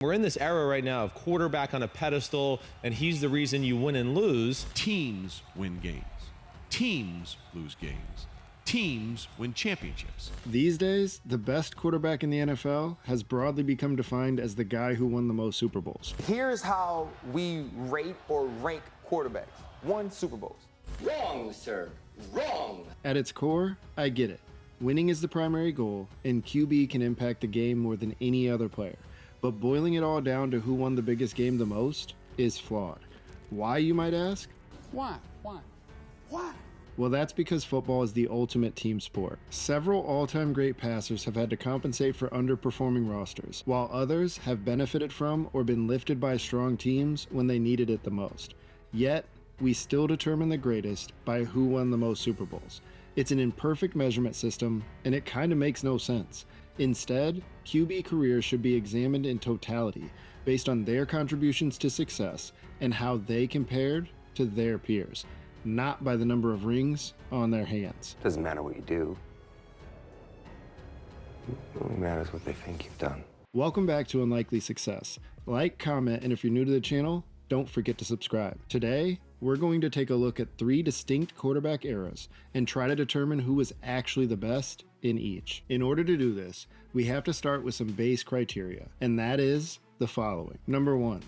We're in this era right now of quarterback on a pedestal, and he's the reason you win and lose. Teams win games. Teams lose games. Teams win championships. These days, the best quarterback in the NFL has broadly become defined as the guy who won the most Super Bowls. Here's how we rate or rank quarterbacks. 1 Super Bowls. Wrong, sir. Wrong. At its core, I get it. Winning is the primary goal, and QB can impact the game more than any other player. But boiling it all down to who won the biggest game the most is flawed. Why, you might ask? Why? Well, that's because football is the ultimate team sport. Several all-time great passers have had to compensate for underperforming rosters, while others have benefited from or been lifted by strong teams when they needed it the most. Yet, we still determine the greatest by who won the most Super Bowls. It's an imperfect measurement system, and it kind of makes no sense. Instead, QB careers should be examined in totality, based on their contributions to success and how they compared to their peers, not by the number of rings on their hands. Doesn't matter what you do. It only matters what they think you've done. Welcome back to Unlikely Success. Like, comment, and if you're new to the channel, don't forget to subscribe. Today, we're going to take a look at 3 distinct quarterback eras and try to determine who was actually the best in each. In order to do this, we have to start with some base criteria, and that is the following. Number 1,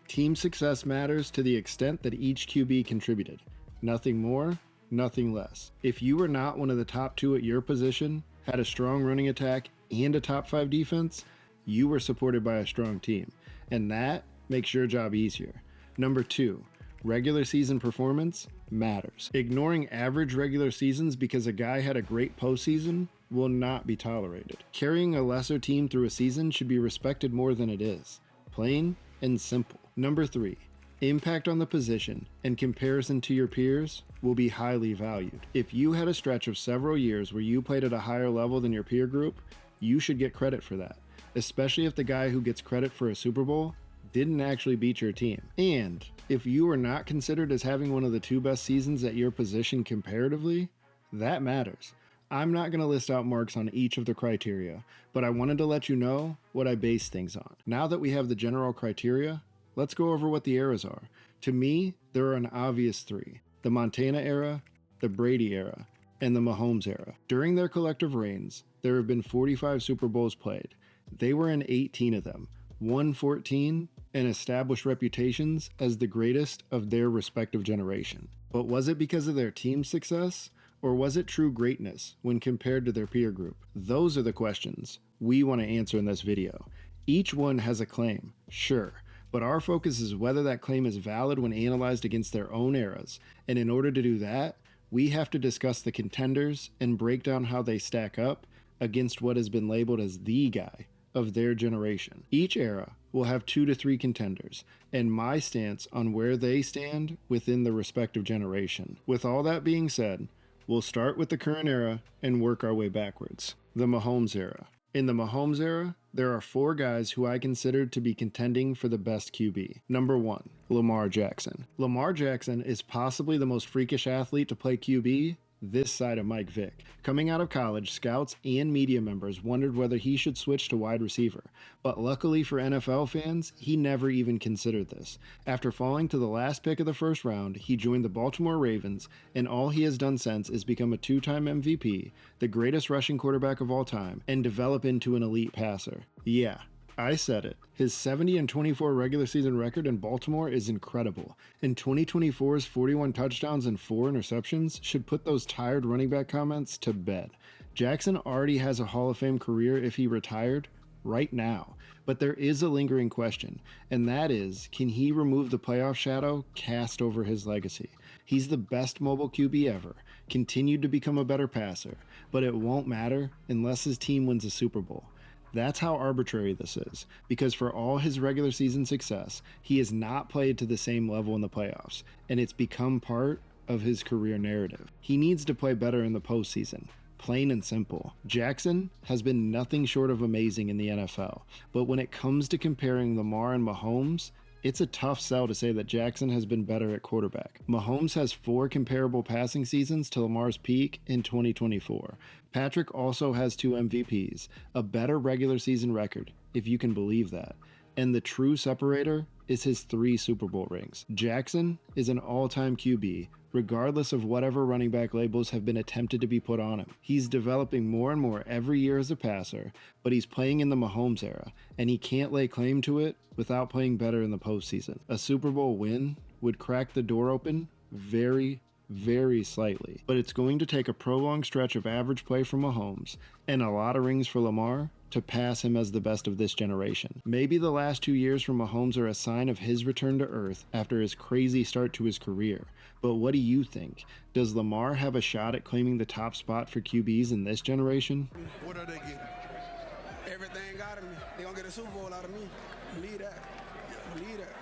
team success matters to the extent that each QB contributed. Nothing more, nothing less. If you were not one of the top 2 at your position, had a strong running attack and a top 5 defense, you were supported by a strong team, and that makes your job easier. Number 2, regular season performance matters. Ignoring average regular seasons because a guy had a great postseason will not be tolerated. Carrying a lesser team through a season should be respected more than it is. Plain and simple. Number 3, impact on the position and comparison to your peers will be highly valued. If you had a stretch of several years where you played at a higher level than your peer group, you should get credit for that, especially if the guy who gets credit for a Super Bowl didn't actually beat your team. And if you are not considered as having one of the 2 best seasons at your position comparatively, that matters. I'm not going to list out marks on each of the criteria, but I wanted to let you know what I base things on. Now that we have the general criteria, let's go over what the eras are. To me, there are an obvious 3: the Montana era, the Brady era, and the Mahomes era. During their collective reigns, there have been 45 Super Bowls played. They were in 18 of them, won 14, and established reputations as the greatest of their respective generation. But was it because of their team success, or was it true greatness when compared to their peer group? Those are the questions we want to answer in this video. Each one has a claim, sure, but our focus is whether that claim is valid when analyzed against their own eras, and in order to do that, we have to discuss the contenders and break down how they stack up against what has been labeled as the guy of their generation. Each era will have 2 to 3 contenders, and my stance on where they stand within the respective generation. With all that being said, we'll start with the current era and work our way backwards. The Mahomes era. In the Mahomes era, there are 4 guys who I consider to be contending for the best QB. Number 1, Lamar Jackson. Lamar Jackson is possibly the most freakish athlete to play QB this side of Mike Vick. Coming out of college, scouts and media members wondered whether he should switch to wide receiver, but luckily for NFL fans, he never even considered this. After falling to the last pick of the first round, he joined the Baltimore Ravens, and all he has done since is become a 2-time MVP, the greatest rushing quarterback of all time, and develop into an elite passer. Yeah, I said it. His 70-24 regular season record in Baltimore is incredible, and 2024's 41 touchdowns and 4 interceptions should put those tired running back comments to bed. Jackson already has a Hall of Fame career if he retired right now, but there is a lingering question, and that is, can he remove the playoff shadow cast over his legacy? He's the best mobile QB ever, continued to become a better passer, but it won't matter unless his team wins a Super Bowl. That's how arbitrary this is, because for all his regular season success, he has not played to the same level in the playoffs, and it's become part of his career narrative. He needs to play better in the postseason. Plain and simple. Jackson has been nothing short of amazing in the NFL, but when it comes to comparing Lamar and Mahomes, it's a tough sell to say that Jackson has been better at quarterback. Mahomes has 4 comparable passing seasons to Lamar's peak in 2024. Patrick also has 2 MVPs, a better regular season record, if you can believe that. And the true separator is his 3 Super Bowl rings. Jackson is an all-time QB, regardless of whatever running back labels have been attempted to be put on him. He's developing more and more every year as a passer, but he's playing in the Mahomes era, and he can't lay claim to it without playing better in the postseason. A Super Bowl win would crack the door open very slightly, but it's going to take a prolonged stretch of average play from Mahomes and a lot of rings for Lamar to pass him as the best of this generation. Maybe the last 2 years from Mahomes are a sign of his return to earth after his crazy start to his career. But what do you think? Does Lamar have a shot at claiming the top spot for QBs in this generation? What are they getting? Everything out of me. They're going to get a Super Bowl out of me. Believe that. Believe that.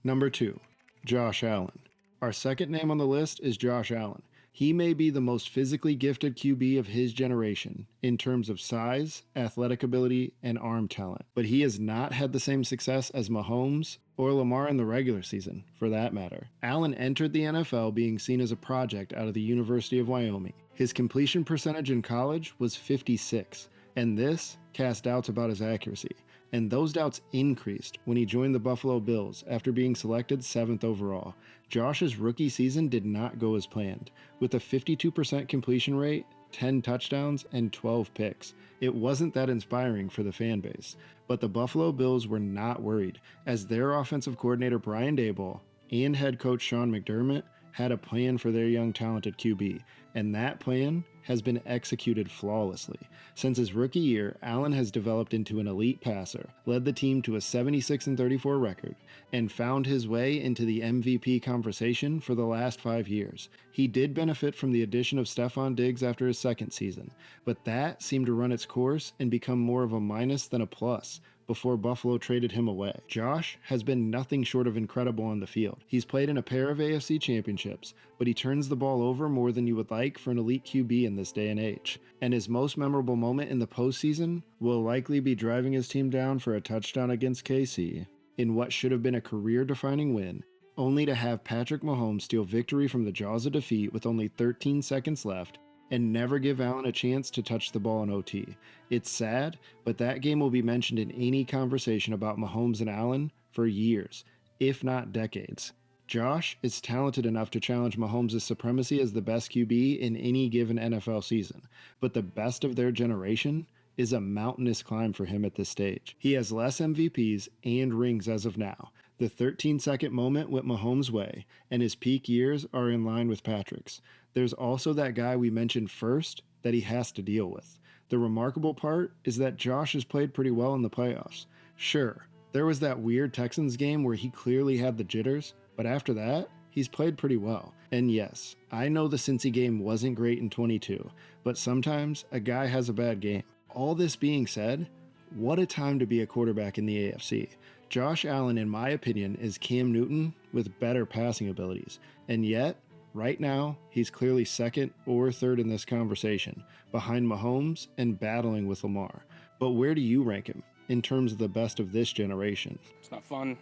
Number 2, Josh Allen. Our second name on the list is Josh Allen. He may be the most physically gifted QB of his generation in terms of size, athletic ability, and arm talent, but he has not had the same success as Mahomes or Lamar in the regular season, for that matter. Allen entered the NFL being seen as a project out of the University of Wyoming. His completion percentage in college was 56, and this cast doubts about his accuracy. And those doubts increased when he joined the Buffalo Bills after being selected 7th overall. Josh's rookie season did not go as planned, with a 52% completion rate, 10 touchdowns, and 12 picks. It wasn't that inspiring for the fan base, but the Buffalo Bills were not worried, as their offensive coordinator Brian Daboll and head coach Sean McDermott had a plan for their young talented QB, and that plan has been executed flawlessly. Since his rookie year, Allen has developed into an elite passer, led the team to a 76-34 record, and found his way into the MVP conversation for the last 5 years. He did benefit from the addition of Stephon Diggs after his second season, but that seemed to run its course and become more of a minus than a plus before Buffalo traded him away. Josh has been nothing short of incredible on the field. He's played in a pair of AFC championships, but he turns the ball over more than you would like for an elite QB in this day and age. And his most memorable moment in the postseason will likely be driving his team down for a touchdown against KC in what should have been a career-defining win, only to have Patrick Mahomes steal victory from the jaws of defeat with only 13 seconds left and never give Allen a chance to touch the ball in OT. It's sad, but that game will be mentioned in any conversation about Mahomes and Allen for years, if not decades. Josh is talented enough to challenge Mahomes' supremacy as the best QB in any given NFL season, but the best of their generation is a mountainous climb for him at this stage. He has less MVPs and rings as of now. The 13-second moment went Mahomes' way, and his peak years are in line with Patrick's. There's also that guy we mentioned first that he has to deal with. The remarkable part is that Josh has played pretty well in the playoffs. Sure, there was that weird Texans game where he clearly had the jitters, but after that, he's played pretty well. And yes, I know the Cincy game wasn't great in 22, but sometimes a guy has a bad game. All this being said, what a time to be a quarterback in the AFC. Josh Allen, in my opinion, is Cam Newton with better passing abilities, and yet, right now, he's clearly second or third in this conversation, behind Mahomes and battling with Lamar. But where do you rank him in terms of the best of this generation? It's not fun.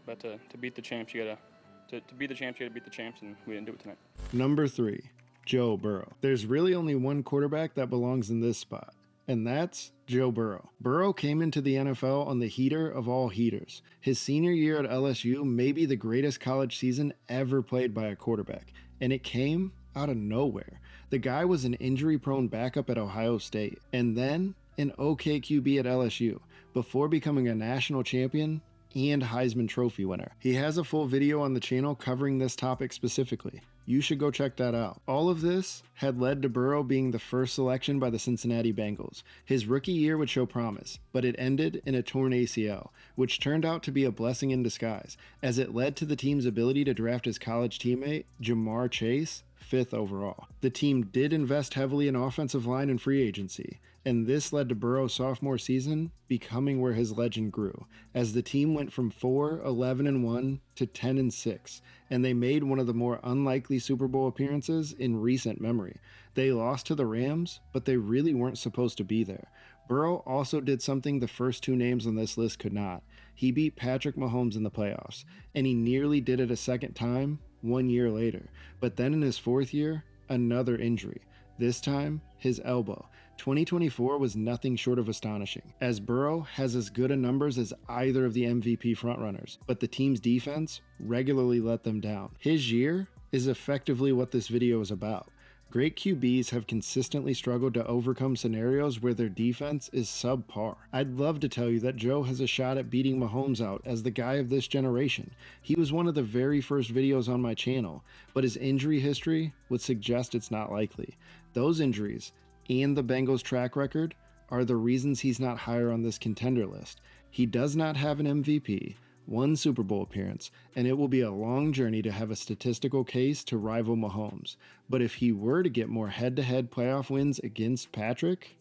But to beat the champs, you gotta beat the champs, and we didn't do it tonight. Number 3, Joe Burrow. There's really only one quarterback that belongs in this spot, and that's Joe Burrow. Burrow came into the NFL on the heater of all heaters. His senior year at LSU may be the greatest college season ever played by a quarterback, and it came out of nowhere. The guy was an injury-prone backup at Ohio State, and then an OK QB at LSU, before becoming a national champion and Heisman Trophy winner. He has a full video on the channel covering this topic specifically. You should go check that out. All of this had led to Burrow being the first selection by the Cincinnati Bengals. His rookie year would show promise, but it ended in a torn ACL, which turned out to be a blessing in disguise, as it led to the team's ability to draft his college teammate, Jamar Chase, 5th overall. The team did invest heavily in offensive line and free agency, and this led to Burrow's sophomore season becoming where his legend grew, as the team went from 4-11-1 to 10-6, and they made one of the more unlikely Super Bowl appearances in recent memory. They lost to the Rams, but they really weren't supposed to be there. Burrow also did something the first 2 names on this list could not. He beat Patrick Mahomes in the playoffs, and he nearly did it a second time 1 year later. But then in his 4th year, another injury. This time, his elbow. 2024 was nothing short of astonishing, as Burrow has as good a numbers as either of the MVP frontrunners, but the team's defense regularly let them down. His year is effectively what this video is about. Great QBs have consistently struggled to overcome scenarios where their defense is subpar. I'd love to tell you that Joe has a shot at beating Mahomes out as the guy of this generation. He was one of the very first videos on my channel, but his injury history would suggest it's not likely. Those injuries and the Bengals' track record are the reasons he's not higher on this contender list. He does not have an MVP, one Super Bowl appearance, and it will be a long journey to have a statistical case to rival Mahomes. But if he were to get more head-to-head playoff wins against Patrick,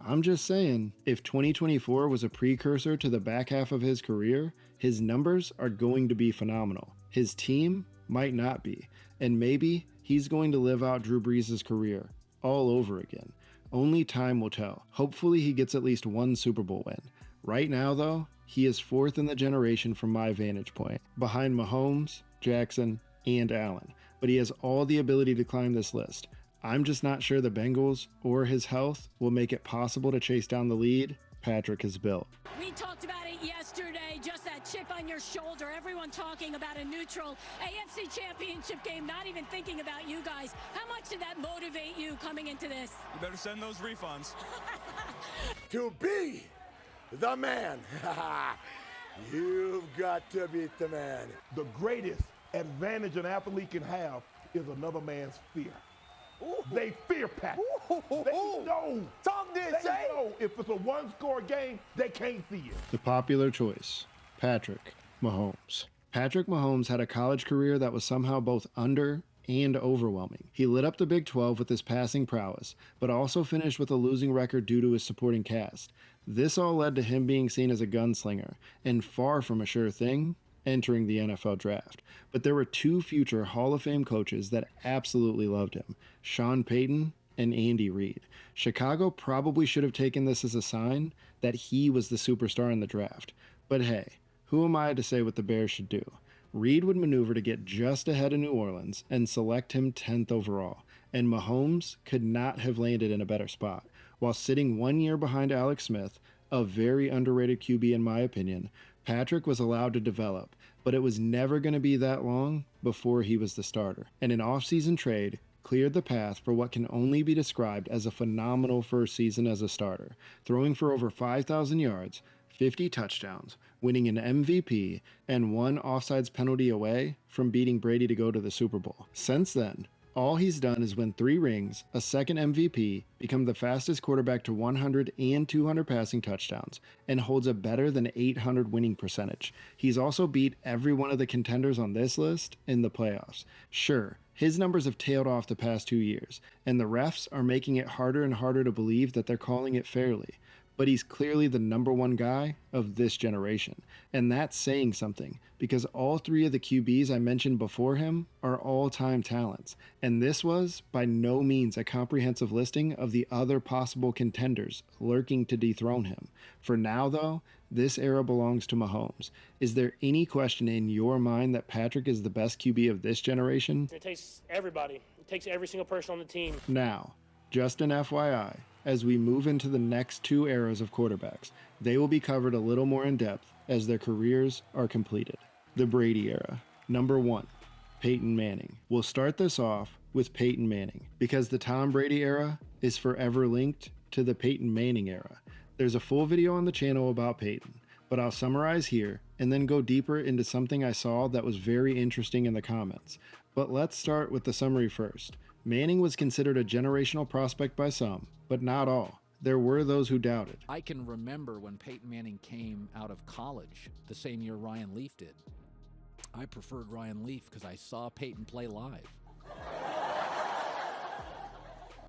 I'm just saying, if 2024 was a precursor to the back half of his career, his numbers are going to be phenomenal. His team might not be, and maybe he's going to live out Drew Brees' career all over again. Only time will tell. Hopefully he gets at least one Super Bowl win. Right now, though, he is fourth in the generation from my vantage point, behind Mahomes, Jackson, and Allen. But he has all the ability to climb this list. I'm just not sure the Bengals or his health will make it possible to chase down the lead Patrick has built. We talked about it yesterday, just that chip on your shoulder. Everyone talking about a neutral AFC Championship game, not even thinking about you guys. How much did that motivate you coming into this? You better send those refunds. To be the man, you've got to beat the man. The greatest advantage an athlete can have is another man's fear. Ooh. They fear Patrick. They know. Talk this, they know if it's a one-score game, they can't see it. The popular choice, Patrick Mahomes. Patrick Mahomes had a college career that was somehow both under and overwhelming. He lit up the Big 12 with his passing prowess, but also finished with a losing record due to his supporting cast. This all led to him being seen as a gunslinger, and far from a sure thing, entering the NFL draft. But there were two future Hall of Fame coaches that absolutely loved him, Sean Payton and Andy Reid. Chicago probably should have taken this as a sign that he was the superstar in the draft. But hey, who am I to say what the Bears should do? Reid would maneuver to get just ahead of New Orleans and select him 10th overall, and Mahomes could not have landed in a better spot. While sitting 1 year behind Alex Smith, a very underrated QB in my opinion, Patrick was allowed to develop, but it was never going to be that long before he was the starter. And an offseason trade cleared the path for what can only be described as a phenomenal first season as a starter, throwing for over 5,000 yards, 50 touchdowns, winning an MVP, and one offsides penalty away from beating Brady to go to the Super Bowl. Since then, all he's done is win 3 rings, a second MVP, become the fastest quarterback to 100 and 200 passing touchdowns, and holds a better than 800 winning percentage. He's also beat every one of the contenders on this list in the playoffs. Sure, his numbers have tailed off the past 2 years, and the refs are making it harder and harder to believe that they're calling it fairly. But he's clearly the number one guy of this generation. And that's saying something, because all 3 of the QBs I mentioned before him are all-time talents. And this was by no means a comprehensive listing of the other possible contenders lurking to dethrone him. For now, though, this era belongs to Mahomes. Is there any question in your mind that Patrick is the best QB of this generation? It takes everybody. It takes every single person on the team. Now, just an FYI, as we move into the next 2 eras of quarterbacks, they will be covered a little more in depth as their careers are completed. The Brady era. Number 1, Peyton Manning. We'll start this off with Peyton Manning, because the Tom Brady era is forever linked to the Peyton Manning era. There's a full video on the channel about Peyton, but I'll summarize here and then go deeper into something I saw that was very interesting in the comments. But let's start with the summary first. Manning was considered a generational prospect by some, but not all. There were those who doubted. I can remember when Peyton Manning came out of college, the same year Ryan Leaf did. I preferred Ryan Leaf because I saw Peyton play live.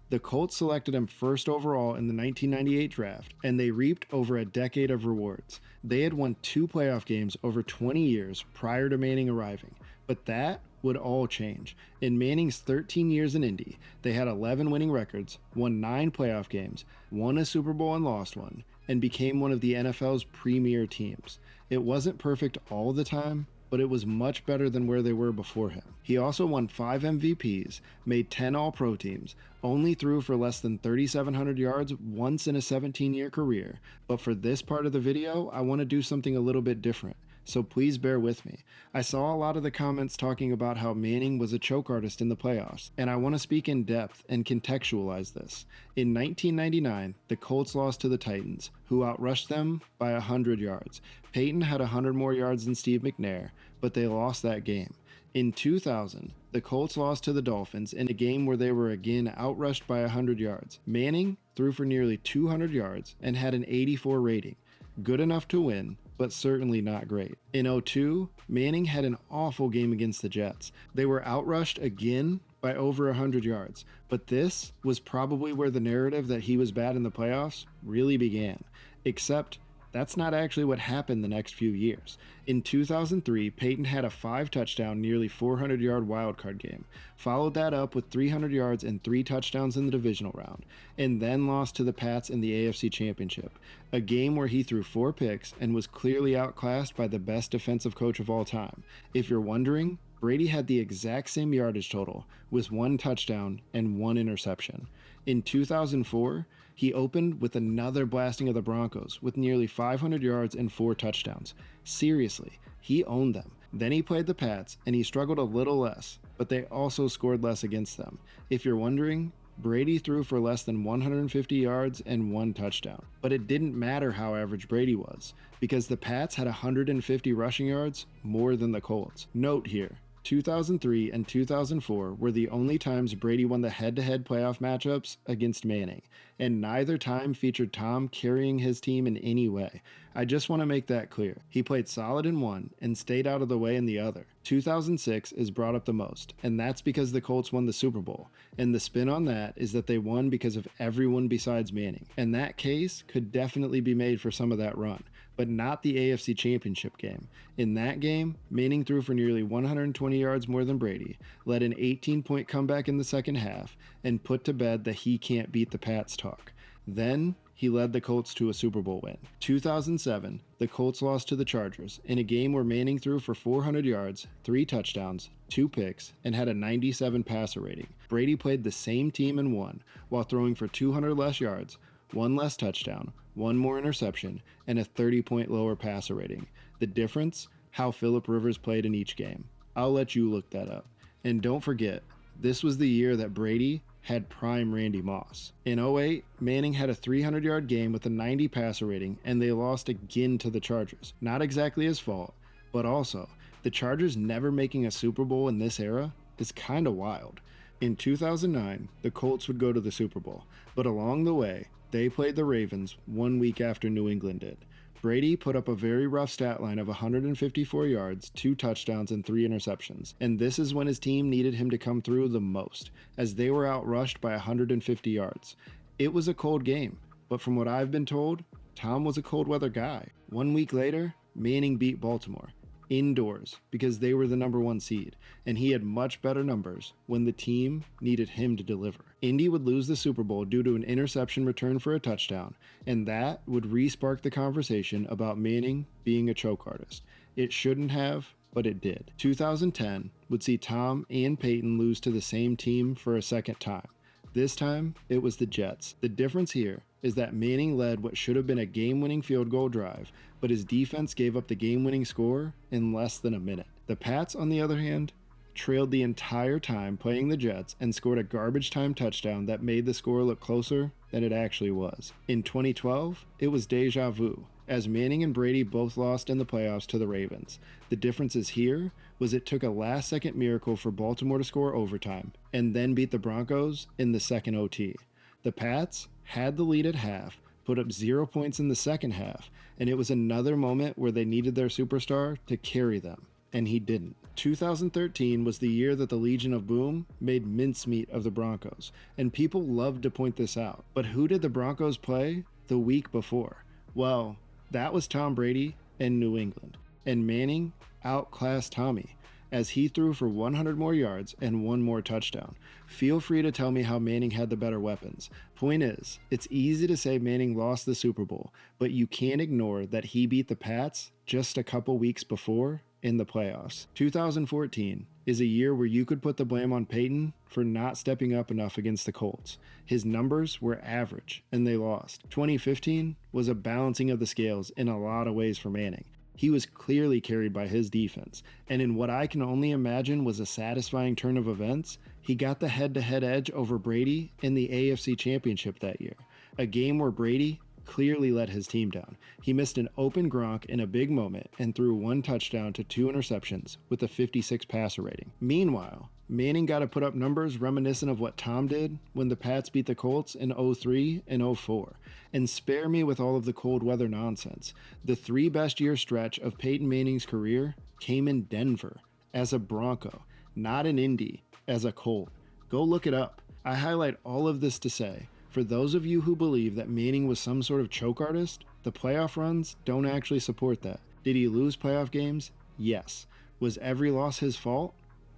The Colts selected him first overall in the 1998 draft, and they reaped over a decade of rewards. They had won 2 playoff games over 20 years prior to Manning arriving, but that would all change. In Manning's 13 years in Indy, they had 11 winning records, won 9 playoff games, won a Super Bowl and lost one, and became one of the NFL's premier teams. It wasn't perfect all the time, but it was much better than where they were before him. He also won 5 MVPs, made 10 All-Pro teams, only threw for less than 3,700 yards once in a 17-year career. But for this part of the video, I want to do something a little bit different, so please bear with me. I saw a lot of the comments talking about how Manning was a choke artist in the playoffs, and I want to speak in depth and contextualize this. In 1999, the Colts lost to the Titans, who outrushed them by 100 yards. Peyton had 100 more yards than Steve McNair, but they lost that game. In 2000, the Colts lost to the Dolphins in a game where they were again outrushed by 100 yards. Manning threw for nearly 200 yards and had an 84 rating. Good enough to win, but certainly not great. In 2002, Manning had an awful game against the Jets. They were outrushed again by over 100 yards, but this was probably where the narrative that he was bad in the playoffs really began. Except that's not actually what happened the next few years. In 2003, Peyton had a 5-touchdown, nearly 400-yard wildcard game, followed that up with 300 yards and 3 touchdowns in the divisional round, and then lost to the Pats in the AFC Championship, a game where he threw 4 picks and was clearly outclassed by the best defensive coach of all time. If you're wondering, Brady had the exact same yardage total, with 1 touchdown and 1 interception. In 2004, he opened with another blasting of the Broncos with nearly 500 yards and 4 touchdowns. Seriously, he owned them. Then he played the Pats, and he struggled a little less, but they also scored less against them. If you're wondering, Brady threw for less than 150 yards and 1 touchdown. But it didn't matter how average Brady was, because the Pats had 150 rushing yards more than the Colts. Note here, 2003 and 2004 were the only times Brady won the head-to-head playoff matchups against Manning, and neither time featured Tom carrying his team in any way. I just want to make that clear. He played solid in one and stayed out of the way in the other. 2006 is brought up the most, and that's because the Colts won the Super Bowl, and the spin on that is that they won because of everyone besides Manning, and that case could definitely be made for some of that run, but not the AFC Championship game. In that game, Manning threw for nearly 120 yards more than Brady, led an 18-point comeback in the second half, and put to bed the he can't beat the Pats talk. Then, he led the Colts to a Super Bowl win. 2007, the Colts lost to the Chargers in a game where Manning threw for 400 yards, 3 touchdowns, 2 picks, and had a 97 passer rating. Brady played the same team and won, while throwing for 200 less yards, 1 less touchdown, 1 more interception, and a 30-point lower passer rating. The difference? How Phillip Rivers played in each game. I'll let you look that up. And don't forget, this was the year that Brady had prime Randy Moss. In 2008, Manning had a 300-yard game with a 90 passer rating, and they lost again to the Chargers. Not exactly his fault, but also, the Chargers never making a Super Bowl in this era is kinda wild. In 2009, the Colts would go to the Super Bowl, but along the way, they played the Ravens 1 week after New England did. Brady put up a very rough stat line of 154 yards, 2 touchdowns, and 3 interceptions, and this is when his team needed him to come through the most, as they were outrushed by 150 yards. It was a cold game, but from what I've been told, Tom was a cold weather guy. 1 week later, Manning beat Baltimore, indoors, because they were the #1 seed, and he had much better numbers when the team needed him to deliver. Indy would lose the Super Bowl due to an interception return for a touchdown, and that would re-spark the conversation about Manning being a choke artist. It shouldn't have, but it did. 2010 would see Tom and Peyton lose to the same team for a second time. This time, it was the Jets. The difference here is that Manning led what should have been a game-winning field goal drive, but his defense gave up the game-winning score in less than a minute. The Pats, on the other hand, trailed the entire time playing the Jets and scored a garbage time touchdown that made the score look closer than it actually was. In 2012, it was deja vu, as Manning and Brady both lost in the playoffs to the Ravens. The differences here was it took a last-second miracle for Baltimore to score overtime and then beat the Broncos in the second OT. The Pats had the lead at half, put up 0 points in the second half, and it was another moment where they needed their superstar to carry them, and he didn't. 2013 was the year that the Legion of Boom made mincemeat of the Broncos, and people loved to point this out. But who did the Broncos play the week before? Well, that was Tom Brady and New England, and Manning outclassed Tommy, as he threw for 100 more yards and 1 more touchdown. Feel free to tell me how Manning had the better weapons. Point is, it's easy to say Manning lost the Super Bowl, but you can't ignore that he beat the Pats just a couple weeks before in the playoffs. 2014 is a year where you could put the blame on Peyton for not stepping up enough against the Colts. His numbers were average, and they lost. 2015 was a balancing of the scales in a lot of ways for Manning. He was clearly carried by his defense, and in what I can only imagine was a satisfying turn of events, he got the head-to-head edge over Brady in the AFC Championship that year, a game where Brady clearly let his team down. He missed an open Gronk in a big moment and threw 1 touchdown to 2 interceptions with a 56 passer rating. Meanwhile, Manning got to put up numbers reminiscent of what Tom did when the Pats beat the Colts in 03 and 04. And spare me with all of the cold weather nonsense. The 3 best year stretch of Peyton Manning's career came in Denver as a Bronco, not in Indy as a Colt. Go look it up. I highlight all of this to say, for those of you who believe that Manning was some sort of choke artist, the playoff runs don't actually support that. Did he lose playoff games? Yes. Was every loss his fault?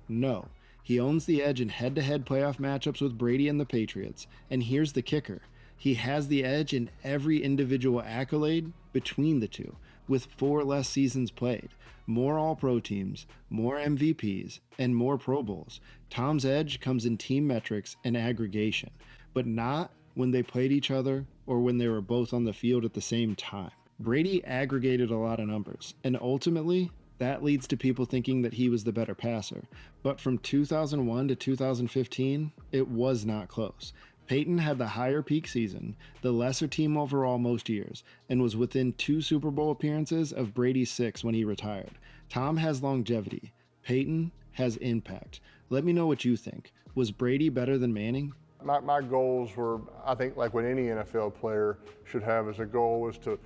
No. He owns the edge in head-to-head playoff matchups with Brady and the Patriots, and here's the kicker. He has the edge in every individual accolade between the two, with 4 less seasons played, more All-Pro teams, more MVPs, and more Pro Bowls. Tom's edge comes in team metrics and aggregation, but not when they played each other or when they were both on the field at the same time. Brady aggregated a lot of numbers, and ultimately, that leads to people thinking that he was the better passer. But from 2001 to 2015, it was not close. Peyton had the higher peak season, the lesser team overall most years, and was within 2 Super Bowl appearances of Brady's 6 when he retired. Tom has longevity. Peyton has impact. Let me know what you think. Was Brady better than Manning? My goals were, I think, like what any NFL player should have as a goal, was to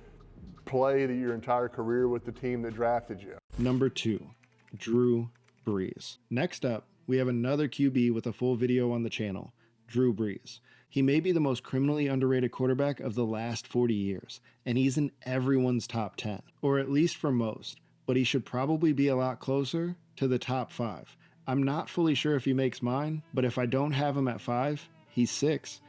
play your entire career with the team that drafted you. Number 2, Drew Brees. Next up, we have another QB with a full video on the channel, Drew Brees. He may be the most criminally underrated quarterback of the last 40 years, and he's in everyone's top 10, or at least for most, but he should probably be a lot closer to the top 5. I'm not fully sure if he makes mine, but if I don't have him at 5, he's 6.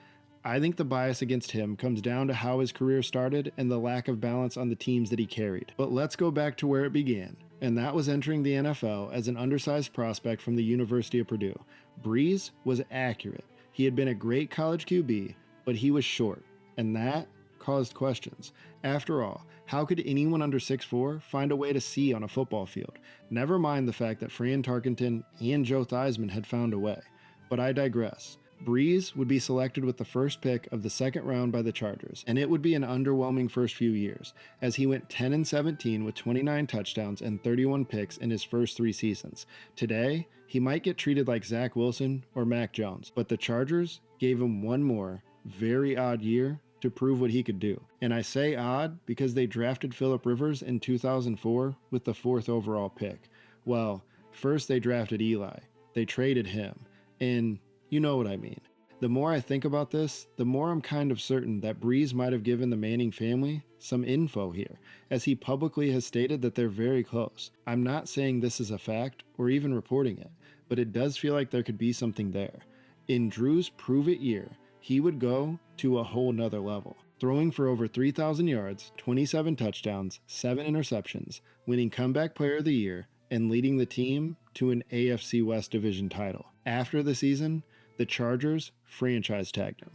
I think the bias against him comes down to how his career started and the lack of balance on the teams that he carried. But let's go back to where it began, and that was entering the NFL as an undersized prospect from the University of Purdue. Brees was accurate. He had been a great college QB, but he was short, and that caused questions. After all, how could anyone under 6'4" find a way to see on a football field? Never mind the fact that Fran Tarkenton and Joe Theismann had found a way. But I digress. Brees would be selected with the first pick of the 2nd round by the Chargers, and it would be an underwhelming first few years, as he went 10-17 with 29 touchdowns and 31 picks in his first 3 seasons. Today, he might get treated like Zach Wilson or Mac Jones, but the Chargers gave him one more, very odd year to prove what he could do. And I say odd because they drafted Phillip Rivers in 2004 with the 4th overall pick. Well, first they drafted Eli, they traded him, and you know what I mean. The more I think about this, the more I'm kind of certain that Brees might have given the Manning family some info here, as he publicly has stated that they're very close. I'm not saying this is a fact or even reporting it, but it does feel like there could be something there. In Drew's prove-it year, he would go to a whole nother level, throwing for over 3,000 yards, 27 touchdowns, 7 interceptions, winning Comeback Player of the Year, and leading the team to an AFC West Division title. After the season, the Chargers franchise tagged him.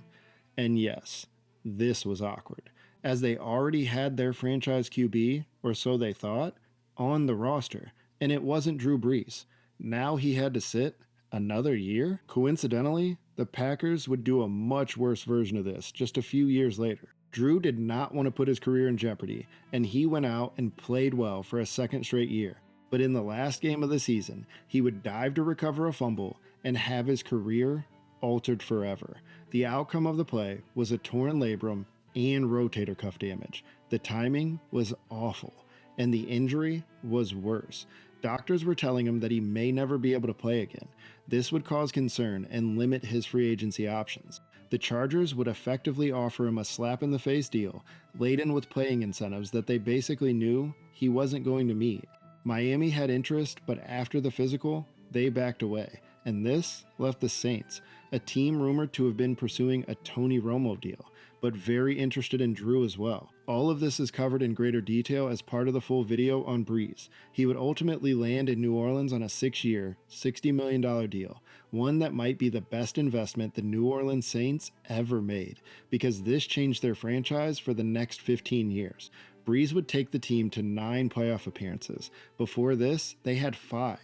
And yes, this was awkward, as they already had their franchise QB, or so they thought, on the roster, and it wasn't Drew Brees. Now he had to sit another year? Coincidentally, the Packers would do a much worse version of this just a few years later. Drew did not want to put his career in jeopardy, and he went out and played well for a 2nd straight year. But in the last game of the season, he would dive to recover a fumble and have his career altered forever. The outcome of the play was a torn labrum and rotator cuff damage. The timing was awful, and the injury was worse. Doctors were telling him that he may never be able to play again. This would cause concern and limit his free agency options. The Chargers would effectively offer him a slap-in-the-face deal, laden with playing incentives that they basically knew he wasn't going to meet. Miami had interest, but after the physical, they backed away, and this left the Saints, a team rumored to have been pursuing a Tony Romo deal. but very interested in Drew as well. All of this is covered in greater detail as part of the full video on Brees. He would ultimately land in New Orleans on a 6-year, $60 million deal, one that might be the best investment the New Orleans Saints ever made, because this changed their franchise for the next 15 years. Brees would take the team to 9 playoff appearances. Before this, they had 5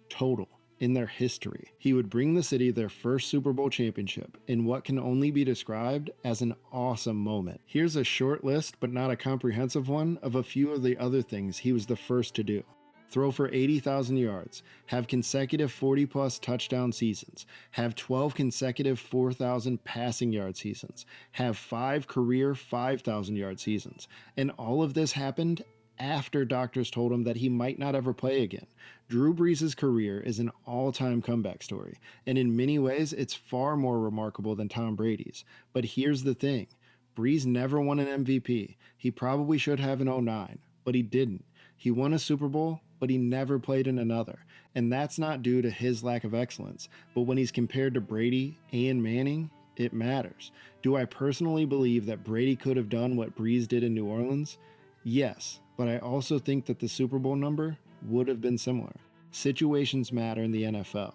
total in their history. He would bring the city their first Super Bowl championship in what can only be described as an awesome moment. Here's a short list, but not a comprehensive one, of a few of the other things he was the first to do. Throw for 80,000 yards, have consecutive 40-plus touchdown seasons, have 12 consecutive 4,000 passing yard seasons, have 5 career 5,000-yard seasons. And all of this happened after doctors told him that he might not ever play again. Drew Brees' career is an all-time comeback story, and in many ways it's far more remarkable than Tom Brady's. But here's the thing, Brees never won an MVP. He probably should have in 2009, but he didn't. He won a Super Bowl, but he never played in another, and that's not due to his lack of excellence, but when he's compared to Brady and Manning, it matters. Do I personally believe that Brady could have done what Brees did in New Orleans? Yes, but I also think that the Super Bowl number would have been similar. Situations matter in the NFL.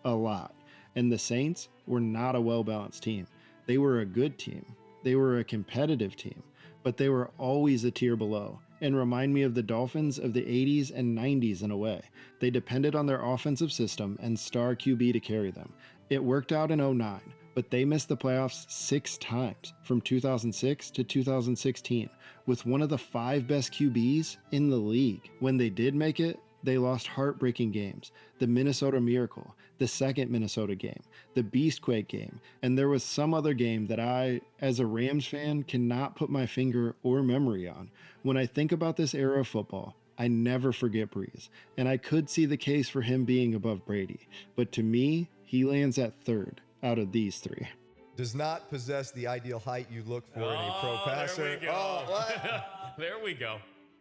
A lot. And the Saints were not a well-balanced team. They were a good team. They were a competitive team. But they were always a tier below, and remind me of the Dolphins of the 80s and 90s in a way. They depended on their offensive system and star QB to carry them. It worked out in 2009, but they missed the playoffs 6 times from 2006 to 2016, with one of the 5 best QBs in the league. When they did make it, they lost heartbreaking games. The Minnesota Miracle, the second Minnesota game, the Beastquake game, and there was some other game that I, as a Rams fan, cannot put my finger or memory on. When I think about this era of football, I never forget Brees, and I could see the case for him being above Brady, but to me, he lands at 3rd out of these 3. Does not possess the ideal height you look for in a pro passer. There we go. Oh, what? There we go.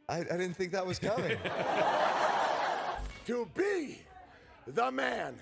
I didn't think that was coming. To be the man,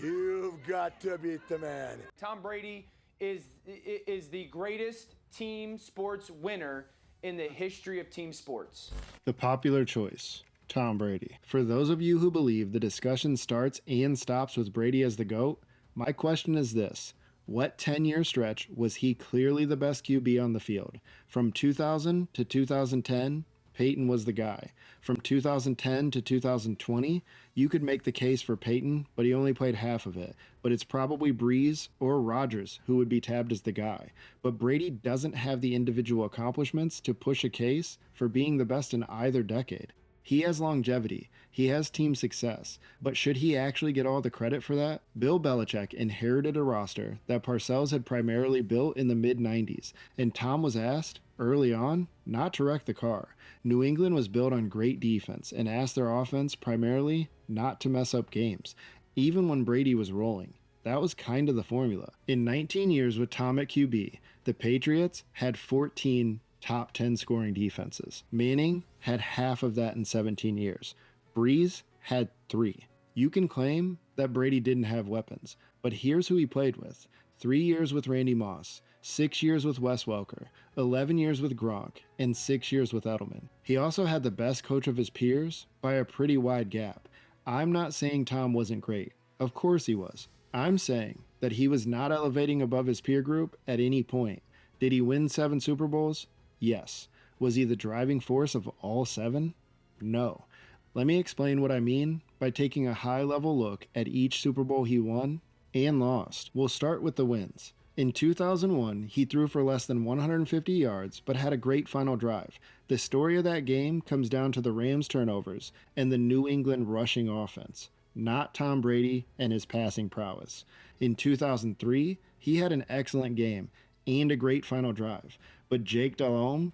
you've got to beat the man. Tom Brady is the greatest team sports winner in the history of team sports. The popular choice, Tom Brady. For those of you who believe the discussion starts and stops with Brady as the GOAT, my question is this. What 10-year stretch was he clearly the best QB on the field? From 2000 to 2010, Peyton was the guy. From 2010 to 2020, you could make the case for Peyton, but he only played half of it. But it's probably Brees or Rodgers who would be tabbed as the guy. But Brady doesn't have the individual accomplishments to push a case for being the best in either decade. He has longevity, he has team success, but should he actually get all the credit for that? Bill Belichick inherited a roster that Parcells had primarily built in the mid-90s, and Tom was asked, early on, not to wreck the car. New England was built on great defense and asked their offense primarily not to mess up games, even when Brady was rolling. That was kind of the formula. In 19 years with Tom at QB, the Patriots had 14 top 10 scoring defenses. Manning had half of that in 17 years. Brees had 3. You can claim that Brady didn't have weapons, but here's who he played with. 3 years with Randy Moss, 6 years with Wes Welker, 11 years with Gronk, and 6 years with Edelman. He also had the best coach of his peers by a pretty wide gap. I'm not saying Tom wasn't great. Of course he was. I'm saying that he was not elevating above his peer group at any point. Did he win 7 Super Bowls? Yes. Was he the driving force of all 7? No. Let me explain what I mean by taking a high-level look at each Super Bowl he won and lost. We'll start with the wins. In 2001, he threw for less than 150 yards, but had a great final drive. The story of that game comes down to the Rams' turnovers and the New England rushing offense, not Tom Brady and his passing prowess. In 2003, he had an excellent game and a great final drive, but Jake Delhomme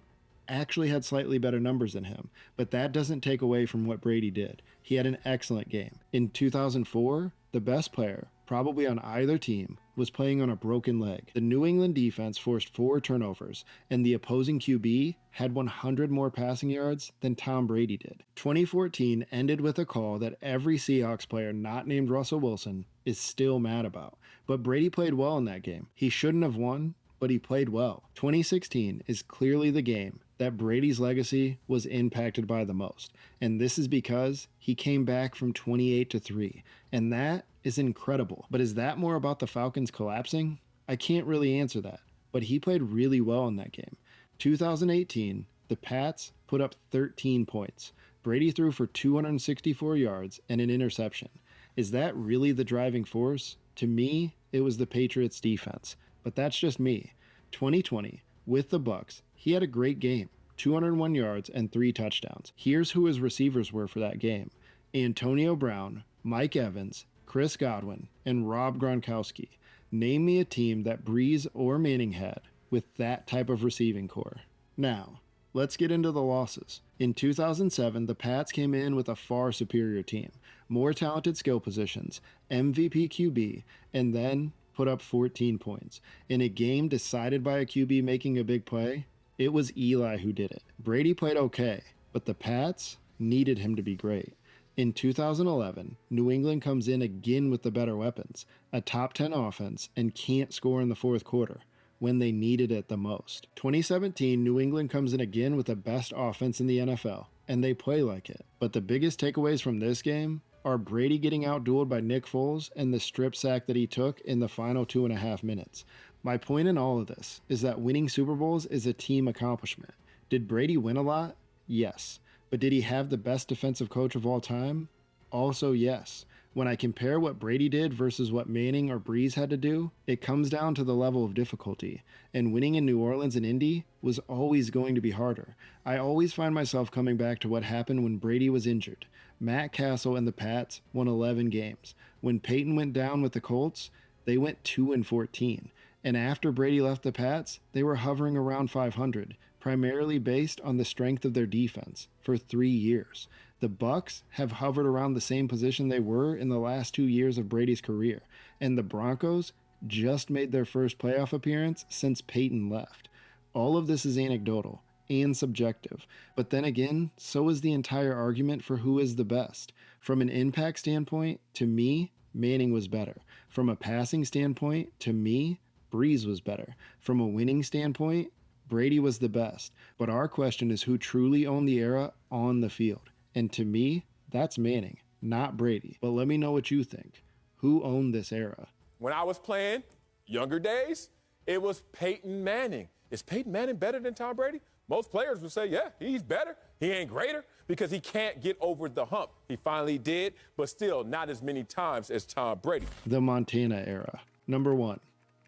actually had slightly better numbers than him, but that doesn't take away from what Brady did. He had an excellent game. In 2004, the best player, probably on either team, was playing on a broken leg. The New England defense forced 4 turnovers, and the opposing QB had 100 more passing yards than Tom Brady did. 2014 ended with a call that every Seahawks player not named Russell Wilson is still mad about, but Brady played well in that game. He shouldn't have won, but he played well. 2016 is clearly the game that Brady's legacy was impacted by the most, and this is because he came back from 28-3, and that is incredible. But is that more about the Falcons collapsing? I can't really answer that, but he played really well in that game. 2018, the Pats put up 13 points. Brady threw for 264 yards and an interception. Is that really the driving force? To me, it was the Patriots defense, but that's just me. 2020, with the Bucs, he had a great game, 201 yards and 3 touchdowns. Here's who his receivers were for that game: Antonio Brown, Mike Evans, Chris Godwin, and Rob Gronkowski. Name me a team that Brees or Manning had with that type of receiving core. Now, let's get into the losses. In 2007, the Pats came in with a far superior team, more talented skill positions, MVP QB, and then put up 14 points. In a game decided by a QB making a big play, it was Eli who did it. Brady played okay, but the Pats needed him to be great. In 2011, New England comes in again with the better weapons, a top 10 offense, and can't score in the fourth quarter when they needed it the most. 2017, New England comes in again with the best offense in the NFL, and they play like it. But the biggest takeaways from this game are Brady getting outdueled by Nick Foles and the strip sack that he took in the final 2.5 minutes. My point in all of this is that winning Super Bowls is a team accomplishment. Did Brady win a lot? Yes. But did he have the best defensive coach of all time? Also yes. When I compare what Brady did versus what Manning or Brees had to do, it comes down to the level of difficulty. And winning in New Orleans and Indy was always going to be harder. I always find myself coming back to what happened when Brady was injured. Matt Castle and the Pats won 11 games. When Peyton went down with the Colts, they went 2-14. And after Brady left the Pats, they were hovering around 500, primarily based on the strength of their defense, for 3 years. The Bucs have hovered around the same position they were in the last 2 years of Brady's career, and the Broncos just made their first playoff appearance since Peyton left. All of this is anecdotal and subjective, but then again, so is the entire argument for who is the best. From an impact standpoint, to me, Manning was better. From a passing standpoint, to me, Brees was better. From a winning standpoint, Brady was the best. But our question is who truly owned the era on the field. And to me, that's Manning, not Brady. But let me know what you think. Who owned this era? When I was playing younger days, it was Peyton Manning. Is Peyton Manning better than Tom Brady? Most players would say, yeah, he's better. He ain't greater because he can't get over the hump. He finally did, but still not as many times as Tom Brady. The Montana era. Number 1,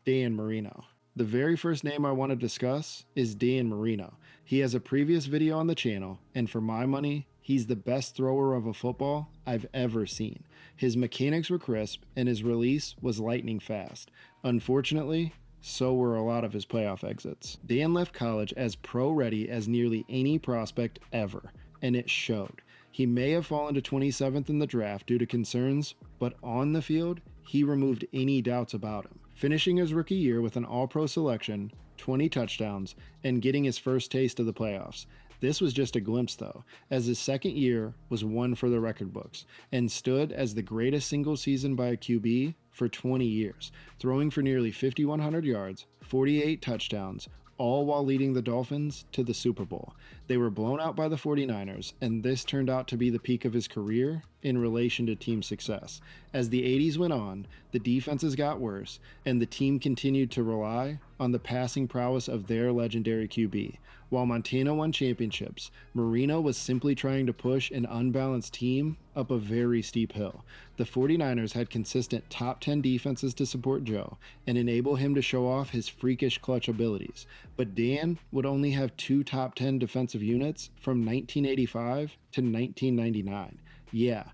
Dan Marino. The very first name I want to discuss is Dan Marino. He has a previous video on the channel, and for my money, he's the best thrower of a football I've ever seen. His mechanics were crisp, and his release was lightning fast. Unfortunately, so were a lot of his playoff exits. Dan left college as pro-ready as nearly any prospect ever, and it showed. He may have fallen to 27th in the draft due to concerns, but on the field, he removed any doubts about him, finishing his rookie year with an all-pro selection, 20 touchdowns, and getting his first taste of the playoffs. This was just a glimpse though, as his second year was one for the record books, and stood as the greatest single season by a QB for 20 years, throwing for nearly 5,100 yards, 48 touchdowns, all while leading the Dolphins to the Super Bowl. They were blown out by the 49ers, and this turned out to be the peak of his career in relation to team success. As the 80s went on, the defenses got worse, and the team continued to rely on the passing prowess of their legendary QB. While Montana won championships, Marino was simply trying to push an unbalanced team up a very steep hill. The 49ers had consistent top 10 defenses to support Joe and enable him to show off his freakish clutch abilities, but Dan would only have 2 top 10 defensive units from 1985 to 1999. Yeah,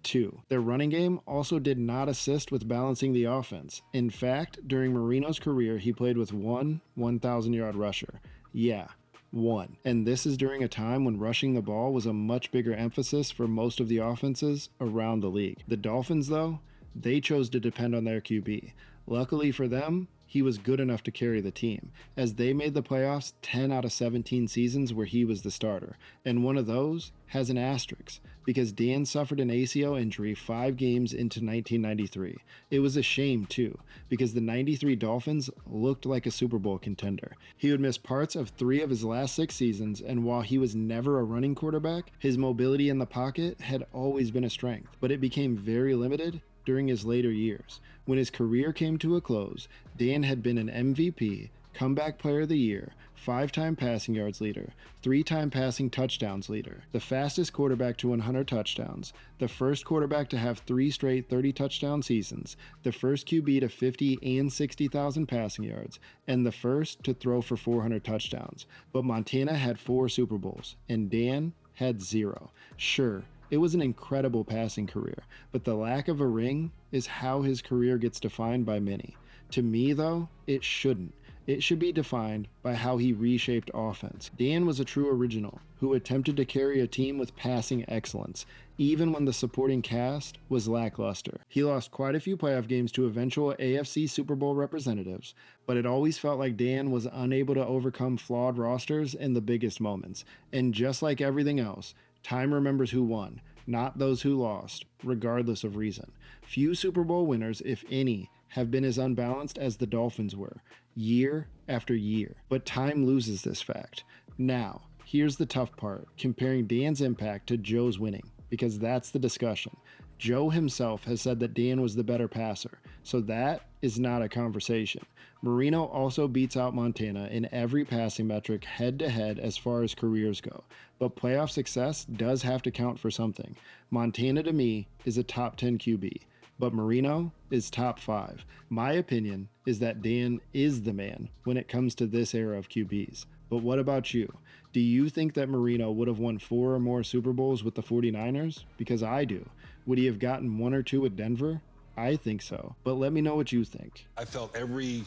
2. Their running game also did not assist with balancing the offense. In fact, during Marino's career, he played with one 1,000-yard rusher. Yeah, 1. And this is during a time when rushing the ball was a much bigger emphasis for most of the offenses around the league. The Dolphins, though, they chose to depend on their QB. Luckily for them, he was good enough to carry the team, as they made the playoffs 10 out of 17 seasons where he was the starter, and one of those has an asterisk, because Dan suffered an ACL injury 5 games into 1993. It was a shame too, because the 93 Dolphins looked like a Super Bowl contender. He would miss parts of 3 of his last 6 seasons, and while he was never a running quarterback, his mobility in the pocket had always been a strength, but it became very limited during his later years. When his career came to a close, Dan had been an MVP, comeback player of the year, 5-time passing yards leader, 3-time passing touchdowns leader, the fastest quarterback to 100 touchdowns, the first quarterback to have 3 straight 30-touchdown seasons, the first QB to 50 and 60,000 passing yards, and the first to throw for 400 touchdowns. But Montana had 4 Super Bowls, and Dan had 0. Sure, it was an incredible passing career, but the lack of a ring is how his career gets defined by many. To me, though, it shouldn't. It should be defined by how he reshaped offense. Dan was a true original who attempted to carry a team with passing excellence, even when the supporting cast was lackluster. He lost quite a few playoff games to eventual AFC Super Bowl representatives, but it always felt like Dan was unable to overcome flawed rosters in the biggest moments. And just like everything else, time remembers who won, not those who lost, regardless of reason. Few Super Bowl winners, if any, have been as unbalanced as the Dolphins were, year after year. But time loses this fact. Now, here's the tough part, comparing Dan's impact to Joe's winning, because that's the discussion. Joe himself has said that Dan was the better passer, so that is not a conversation. Marino also beats out Montana in every passing metric head-to-head as far as careers go, but playoff success does have to count for something. Montana, to me, is a top 10 QB, but Marino is top 5. My opinion is that Dan is the man when it comes to this era of QBs. But what about you? Do you think that Marino would have won 4 or more Super Bowls with the 49ers? Because I do. Would he have gotten 1 or 2 with Denver? I think so. But let me know what you think. I felt every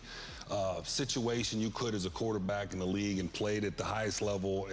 situation you could as a quarterback in the league and played at the highest level,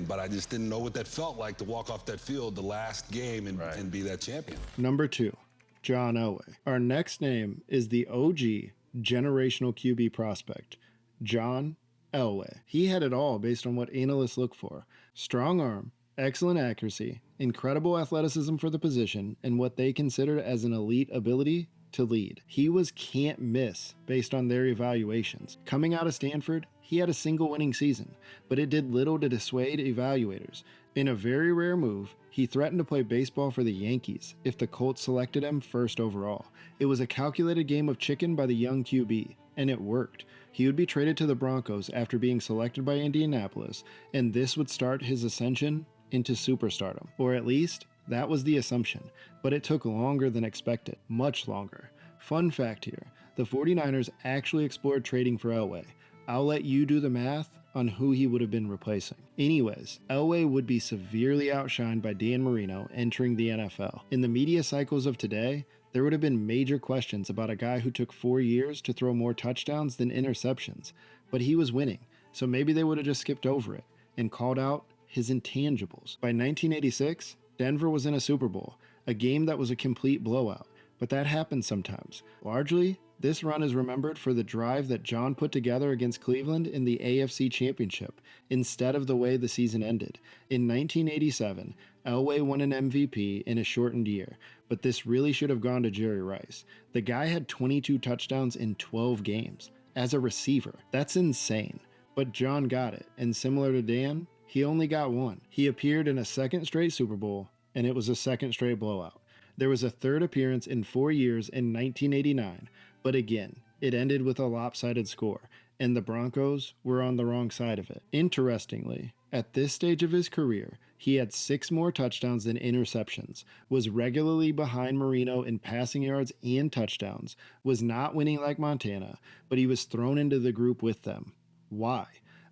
but I just didn't know what that felt like to walk off that field the last game and be that champion. Number 2. John Elway. Our next name is the OG generational QB prospect, John Elway. He had it all based on what analysts look for: strong arm, excellent accuracy, incredible athleticism for the position, and what they considered as an elite ability to lead. He was can't miss based on their evaluations. Coming out of Stanford, he had a single winning season, but it did little to dissuade evaluators. In a very rare move, he threatened to play baseball for the Yankees if the Colts selected him first overall. It was a calculated game of chicken by the young QB, and it worked. He would be traded to the Broncos after being selected by Indianapolis, and this would start his ascension into superstardom. Or at least, that was the assumption, but it took longer than expected, much longer. Fun fact here, the 49ers actually explored trading for Elway. I'll let you do the math on who he would have been replacing. Anyways, Elway would be severely outshined by Dan Marino entering the NFL. In the media cycles of today, there would have been major questions about a guy who took 4 years to throw more touchdowns than interceptions, but he was winning, so maybe they would have just skipped over it and called out his intangibles. By 1986, Denver was in a Super Bowl, a game that was a complete blowout, but that happens sometimes. Largely, this run is remembered for the drive that John put together against Cleveland in the AFC Championship, instead of the way the season ended. In 1987, Elway won an MVP in a shortened year, but this really should have gone to Jerry Rice. The guy had 22 touchdowns in 12 games. As a receiver, that's insane. But John got it, and similar to Dan, he only got 1. He appeared in a second straight Super Bowl, and it was a second straight blowout. There was a third appearance in 4 years in 1989, but again, it ended with a lopsided score, and the Broncos were on the wrong side of it. Interestingly, at this stage of his career, he had 6 more touchdowns than interceptions, was regularly behind Marino in passing yards and touchdowns, was not winning like Montana, but he was thrown into the group with them. Why?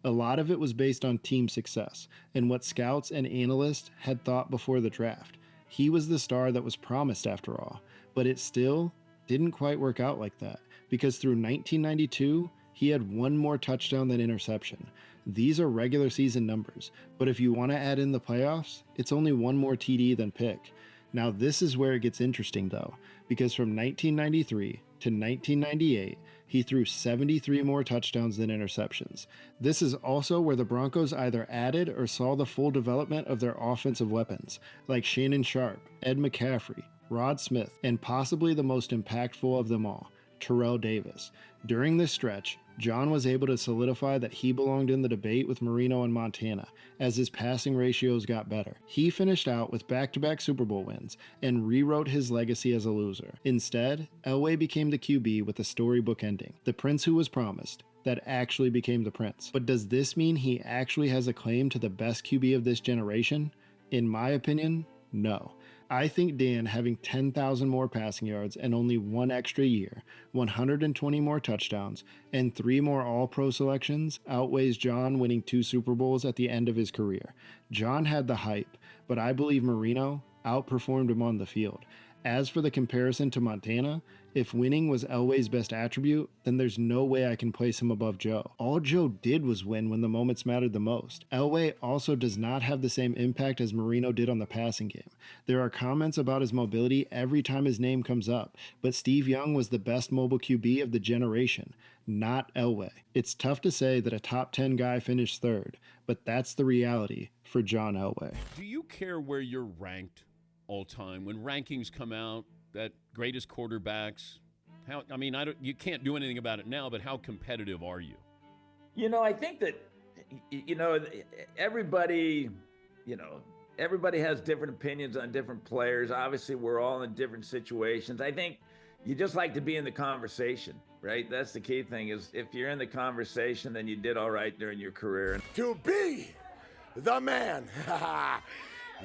A lot of it was based on team success and what scouts and analysts had thought before the draft. He was the star that was promised after all, but it still didn't quite work out like that, because through 1992, he had 1 more touchdown than interception. These are regular season numbers, but if you want to add in the playoffs, it's only 1 more TD than pick. Now this is where it gets interesting though, because from 1993 to 1998, he threw 73 more touchdowns than interceptions. This is also where the Broncos either added or saw the full development of their offensive weapons, like Shannon Sharp, Ed McCaffrey, Rod Smith, and possibly the most impactful of them all, Terrell Davis. During this stretch, John was able to solidify that he belonged in the debate with Marino and Montana, as his passing ratios got better. He finished out with back-to-back Super Bowl wins and rewrote his legacy as a loser. Instead, Elway became the QB with a storybook ending, the prince who was promised, that actually became the prince. But does this mean he actually has a claim to the best QB of this generation? In my opinion, no. I think Dan having 10,000 more passing yards and only one extra year, 120 more touchdowns, and 3 more All-Pro selections outweighs John winning 2 Super Bowls at the end of his career. John had the hype, but I believe Marino outperformed him on the field. As for the comparison to Montana, if winning was Elway's best attribute, then there's no way I can place him above Joe. All Joe did was win when the moments mattered the most. Elway also does not have the same impact as Marino did on the passing game. There are comments about his mobility every time his name comes up, but Steve Young was the best mobile QB of the generation, not Elway. It's tough to say that a top 10 guy finished third, but that's the reality for John Elway. Do you care where you're ranked all time? When rankings come out, that greatest quarterbacks, you can't do anything about it now, but how competitive are you? I think that, everybody has different opinions on different players. Obviously, we're all in different situations. I think you just like to be in the conversation, right? That's the key thing, is if you're in the conversation, then you did all right during your career. To be the man,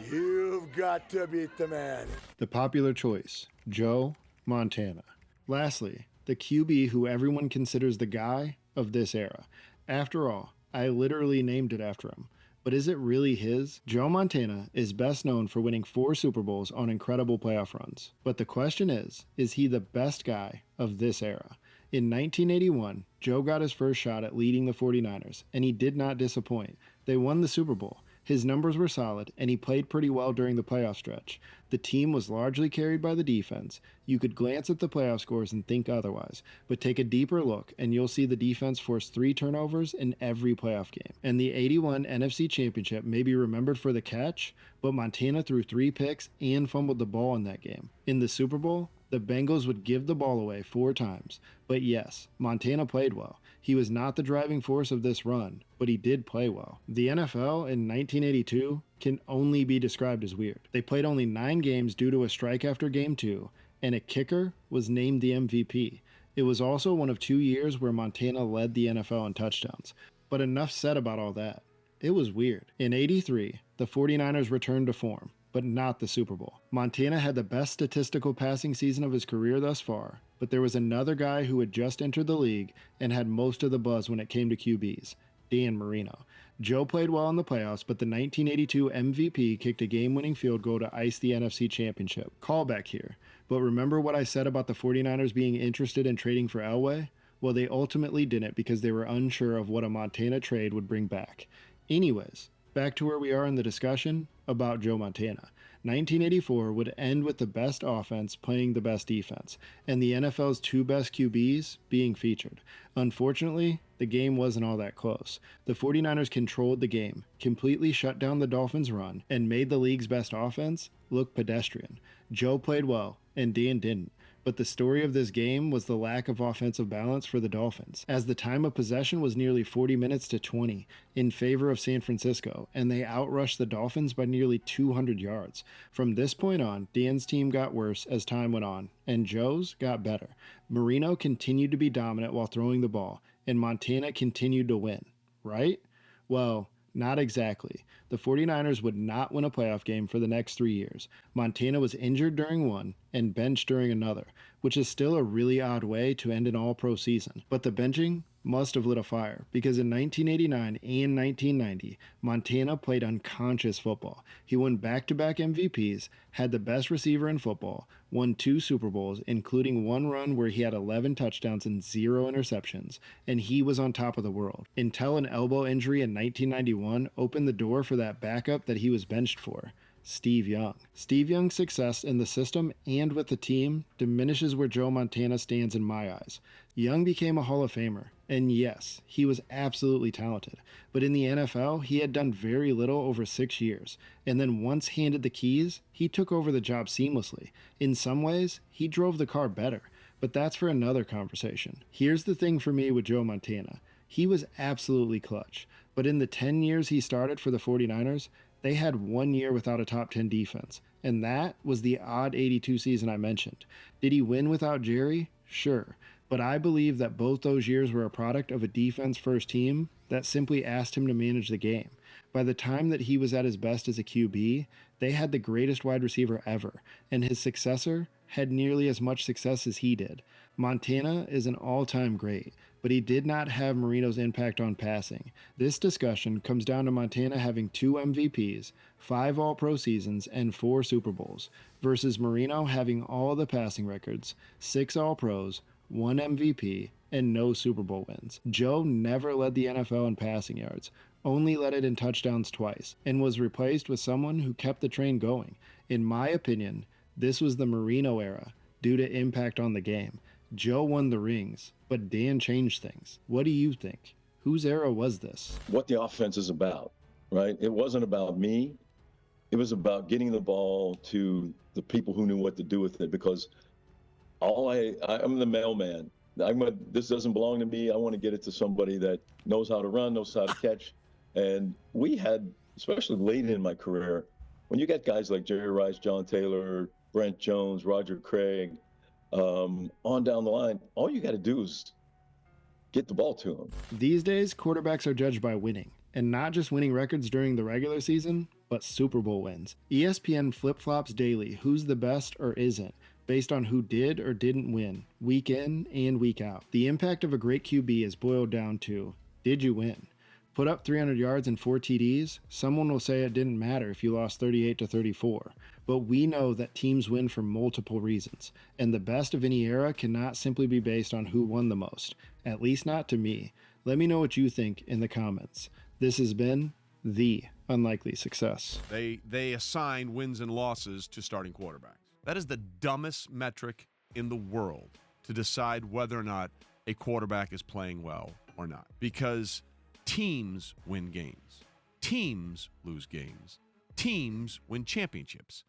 you've got to beat the man. The popular choice, Joe Montana. Lastly, the QB who everyone considers the guy of this era. After all, I literally named it after him. But is it really his? Joe Montana is best known for winning 4 Super Bowls on incredible playoff runs. But the question is he the best guy of this era? In 1981, Joe got his first shot at leading the 49ers, and he did not disappoint. They won the Super Bowl. His numbers were solid, and he played pretty well during the playoff stretch. The team was largely carried by the defense. You could glance at the playoff scores and think otherwise, but take a deeper look, and you'll see the defense forced 3 turnovers in every playoff game. And the '81 NFC Championship may be remembered for the catch, but Montana threw 3 picks and fumbled the ball in that game. In the Super Bowl, the Bengals would give the ball away 4 times. But yes, Montana played well. He was not the driving force of this run, but he did play well. The NFL in 1982 can only be described as weird. They played only 9 games due to a strike after Game 2, and a kicker was named the MVP. It was also one of 2 years where Montana led the NFL in touchdowns. But enough said about all that. It was weird. In '83, the 49ers returned to form, but not the Super Bowl. Montana had the best statistical passing season of his career thus far, but there was another guy who had just entered the league and had most of the buzz when it came to QBs, Dan Marino. Joe played well in the playoffs, but the 1982 MVP kicked a game-winning field goal to ice the NFC Championship. Callback here, but remember what I said about the 49ers being interested in trading for Elway? Well, they ultimately didn't because they were unsure of what a Montana trade would bring back. Anyways, back to where we are in the discussion about Joe Montana. 1984 would end with the best offense playing the best defense, and the NFL's 2 best QBs being featured. Unfortunately, the game wasn't all that close. The 49ers controlled the game, completely shut down the Dolphins' run, and made the league's best offense look pedestrian. Joe played well, and Dan didn't. But the story of this game was the lack of offensive balance for the Dolphins, as the time of possession was nearly 40 minutes to 20 in favor of San Francisco, and they outrushed the Dolphins by nearly 200 yards. From this point on, Dan's team got worse as time went on, and Joe's got better. Marino continued to be dominant while throwing the ball, and Montana continued to win, right? Well, not exactly. The 49ers would not win a playoff game for the next 3 years. Montana was injured during one and benched during another, which is still a really odd way to end an all-pro season. But the benching must have lit a fire, because in 1989 and 1990, Montana played unconscious football. He won back-to-back MVPs, had the best receiver in football, won 2 Super Bowls, including one run where he had 11 touchdowns and 0 interceptions, and he was on top of the world. Until an elbow injury in 1991 opened the door for that backup that he was benched for, Steve Young. Steve Young's success in the system and with the team diminishes where Joe Montana stands in my eyes. Young became a Hall of Famer, and yes, he was absolutely talented, but in the NFL, he had done very little over 6 years, and then once handed the keys, he took over the job seamlessly. In some ways, he drove the car better, but that's for another conversation. Here's the thing for me with Joe Montana. He was absolutely clutch, but in the 10 years he started for the 49ers, they had 1 year without a top 10 defense, and that was the odd 82 season I mentioned. Did he win without Jerry? Sure. But I believe that both those years were a product of a defense-first team that simply asked him to manage the game. By the time that he was at his best as a QB, they had the greatest wide receiver ever, and his successor had nearly as much success as he did. Montana is an all-time great, but he did not have Marino's impact on passing. This discussion comes down to Montana having 2 MVPs, 5 All-Pro seasons, and 4 Super Bowls, versus Marino having all the passing records, 6 All-Pros, 1 MVP, and no Super Bowl wins. Joe never led the NFL in passing yards, only led it in touchdowns twice, and was replaced with someone who kept the train going. In my opinion, this was the Marino era, due to impact on the game. Joe won the rings, but Dan changed things. What do you think? Whose era was this? What the offense is about, right? It wasn't about me. It was about getting the ball to the people who knew what to do with it, because I'm the mailman. This doesn't belong to me. I want to get it to somebody that knows how to run, knows how to catch. And we had, especially late in my career, when you get guys like Jerry Rice, John Taylor, Brent Jones, Roger Craig, on down the line, all you got to do is get the ball to them. These days, quarterbacks are judged by winning, and not just winning records during the regular season, but Super Bowl wins. ESPN flip-flops daily who's the best or isn't, based on who did or didn't win, week in and week out. The impact of a great QB is boiled down to, did you win? Put up 300 yards and 4 TDs? Someone will say it didn't matter if you lost 38-34. But we know that teams win for multiple reasons, and the best of any era cannot simply be based on who won the most, at least not to me. Let me know what you think in the comments. This has been The Unlikely Success. They assign wins and losses to starting quarterbacks. That is the dumbest metric in the world to decide whether or not a quarterback is playing well or not. Because teams win games. Teams lose games. Teams win championships.